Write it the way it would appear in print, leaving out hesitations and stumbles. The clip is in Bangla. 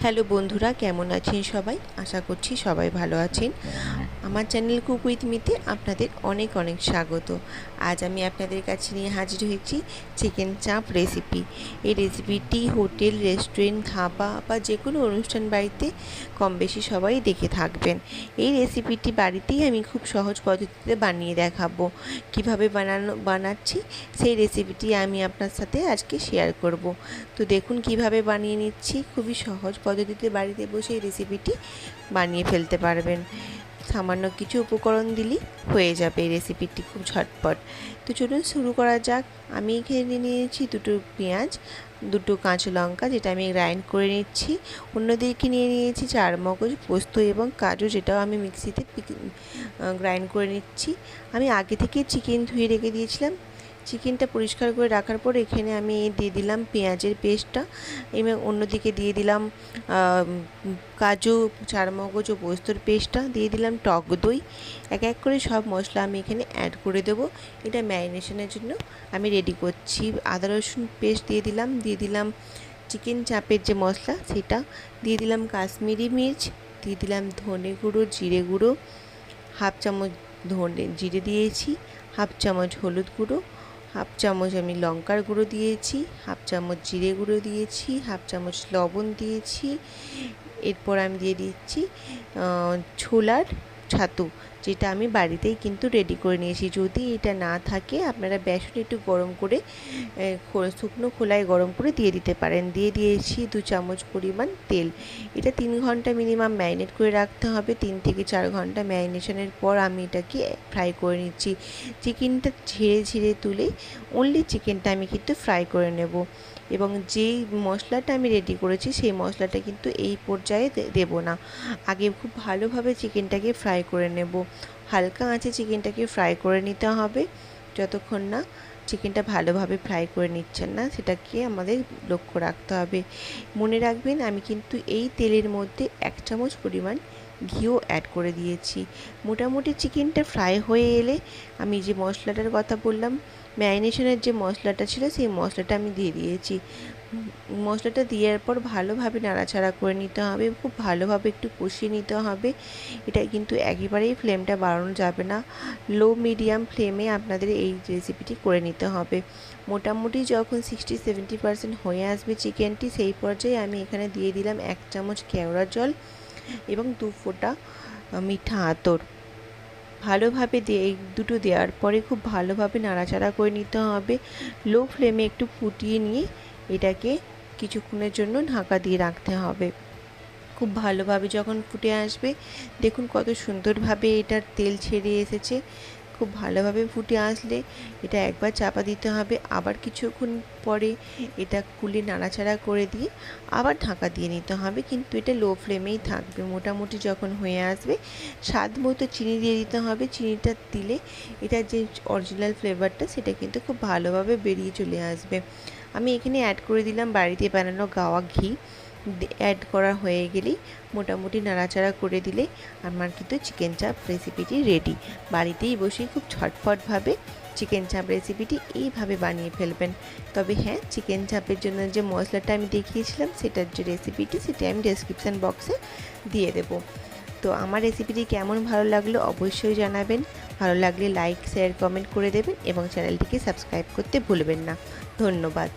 হ্যালো বন্ধুরা, কেমন আছেন সবাই? আশা করছি সবাই ভালো আছেন। আমার চ্যানেল কুক উইথ মিতে আপনাদের অনেক অনেক স্বাগত। আজ আমি আপনাদের কাছে নিয়ে হাজির হয়েছি চিকেন চাপ রেসিপি। এই রেসিপিটি হোটেল, রেস্টুরেন্ট, ধাবা বা যে কোনো অনুষ্ঠান বাড়িতে কম বেশি সবাই দেখে থাকবেন। এই রেসিপিটি বাড়িতেই আমি খুব সহজ পদ্ধতিতে বানিয়ে দেখাবো। কিভাবে বানাচ্ছি সেই রেসিপিটি আমি আপনার সাথে আজকে শেয়ার করব। তো দেখুন কিভাবে বানিয়ে নিচ্ছি। খুবই সহজ পদ্ধতিতে বাড়িতে বসে এই রেসিপিটি বানিয়ে ফেলতে পারবেন। সামান্য কিছু উপকরণ দিলেই হয়ে যাবে এই রেসিপিটি, খুব ঝটপট। তো চলুন শুরু করা যাক। আমি এখানে নিয়েছি দুটো পেঁয়াজ, দুটো কাঁচা লঙ্কা, যেটা আমি গ্রাইন্ড করে নিচ্ছি। অন্যদিকে নিয়ে নিয়েছি চারমগজ, পোস্ত এবং কাজু, যেটাও আমি মিক্সিতে গ্রাইন্ড করে নিচ্ছি। আমি আগে থেকে চিকেন ধুয়ে রেখে দিয়েছিলাম। চিকেনটা পরিষ্কার করে রাখার পর এখানে আমি দিয়ে দিলাম পেঁয়াজের পেস্টটা এবং অন্যদিকে দিয়ে দিলাম কাজু, চারমগজ ও পোস্তর পেস্টটা, দিয়ে দিলাম টক দই। এক এক করে সব মশলা আমি এখানে অ্যাড করে দেবো। এটা ম্যারিনেশনের জন্য আমি রেডি করছি। আদা রসুন পেস্ট দিয়ে দিলাম চিকেন চাপের যে মশলা সেটা, দিয়ে দিলাম কাশ্মীরি মির্চ, দিয়ে দিলাম ধনে গুঁড়ো, জিরে গুঁড়ো, হাফ চামচ জিরে দিয়েছি, হাফ চামচ হলুদ গুঁড়ো, হাফ চামচ আমি লঙ্কার গুঁড়ো দিয়েছি, হাফ চামচ জিরে গুঁড়ো দিয়েছি, হাফ চামচ লবণ দিয়েছি। এরপর আমি দিয়ে দিচ্ছি ছোলার ছাতু, যেটা আমি বাড়িতেই কিন্তু রেডি করে নিয়েছি। যদি এটা না থাকে আপনারা বেসন একটু গরম করে শুকনো খোলায় গরম করে দিয়ে দিতে পারেন। দিয়ে দিয়েছি 2 চামচ পরিমাণ তেল। এটা 3 ঘন্টা মিনিমাম ম্যারিনেট করে রাখতে হবে। 3 থেকে 4 ঘন্টা ম্যারিনেশনের পর আমি এটাকে ফ্রাই করে নিচ্ছি। চিকেনটা ঝেড়ে ঝেড়ে তুলে অনলি চিকেনটা আমি কিন্তু ফ্রাই করে নেব। এবং যেই মশলাটা আমি রেডি করেছি সেই মশলাটা কিন্তু এই পর্যায়ে দেব না। আগে খুব ভালোভাবে চিকেনটাকে ফ্রাই করে নেব। হালকা আঁচে চিকেনটাকে ফ্রাই করে নিতে হবে। যতক্ষণ না চিকেনটা ভালোভাবে ফ্রাই করে নিচ্ছেন না, সেটাকে আমাদের লক্ষ্য রাখতে হবে। মনে রাখবেন, আমি কিন্তু এই তেলের মধ্যে 1 চামচ পরিমাণ ঘিও অ্যাড করে দিয়েছি। মোটামুটি চিকেনটা ফ্রাই হয়ে এলে আমি যে মশলাটার কথা বললাম, ম্যারিনেশনের যে মশলাটা ছিল সেই মশলাটা আমি দিয়ে দিয়েছি। মশলাটা দেওয়ার পর ভালোভাবে নাড়াচাড়া করে নিতে হবে, খুব ভালোভাবে একটু কষিয়ে নিতে হবে। এটা কিন্তু একেবারেই ফ্লেমটা বাড়ানো যাবে না, লো মিডিয়াম ফ্লেমে আপনাদের এই রেসিপিটি করে নিতে হবে। মোটামুটি যখন 60-70% হয়ে আসবে চিকেনটি, সেই পর্যায়ে আমি এখানে দিয়ে দিলাম 1 চামচ কেওড়া জল এবং 2 ফোঁটা মিঠা আতর। ভালোভাবে এই দুটো দেওয়ার পরে খুব ভালোভাবে নাড়াচাড়া করে নিতে হবে। লো ফ্লেমে একটু ফুটিয়ে নিয়ে এটাকে কিছুক্ষণের জন্য ঢাকা দিয়ে রাখতে হবে। খুব ভালোভাবে যখন ফুটে আসবে, দেখুন কত সুন্দরভাবে এটার তেল ছেড়ে এসেছে। খুব ভালোভাবে ফুটে আসলে এটা একবার চাপা দিতে হবে, আবার কিছুক্ষণ পরে এটা খুলে নাড়াচাড়া করে দিয়ে আবার ঢাকা দিয়ে নিতে হবে, কিন্তু এটা লো ফ্লেমেই থাকবে। মোটামুটি যখন হয়ে আসবে, স্বাদ মতো চিনি দিয়ে দিতে হবে। চিনিটা দিলে এটার যে অরিজিনাল ফ্লেভারটা সেটা কিন্তু খুব ভালোভাবে বেরিয়ে চলে আসবে। আমি এখানে অ্যাড করে দিলাম বাড়িতে বানানো গাওয়া ঘি। অ্যাড করা হয়ে গেলেই মোটামুটি নাড়াচাড়া করে দিলে আমার কিন্তু চিকেন চাপ রেসিপিটি রেডি। বাড়িতেই বসে খুব ঝটপটভাবে চিকেন চাপ রেসিপিটি এইভাবে বানিয়ে ফেলবেন। তবে হ্যাঁ, চিকেন চাপের জন্য যে মশলাটা আমি দেখিয়েছিলাম সেটার যে রেসিপিটি, সেটা আমি ডেসক্রিপশান বক্সে দিয়ে দেব। তো আমার রেসিপিটি কেমন ভালো লাগলো অবশ্যই জানাবেন। ভালো লাগলে লাইক, শেয়ার, কমেন্ট করে দেবেন এবং চ্যানেলটিকে সাবস্ক্রাইব করতে ভুলবেন না। ধন্যবাদ।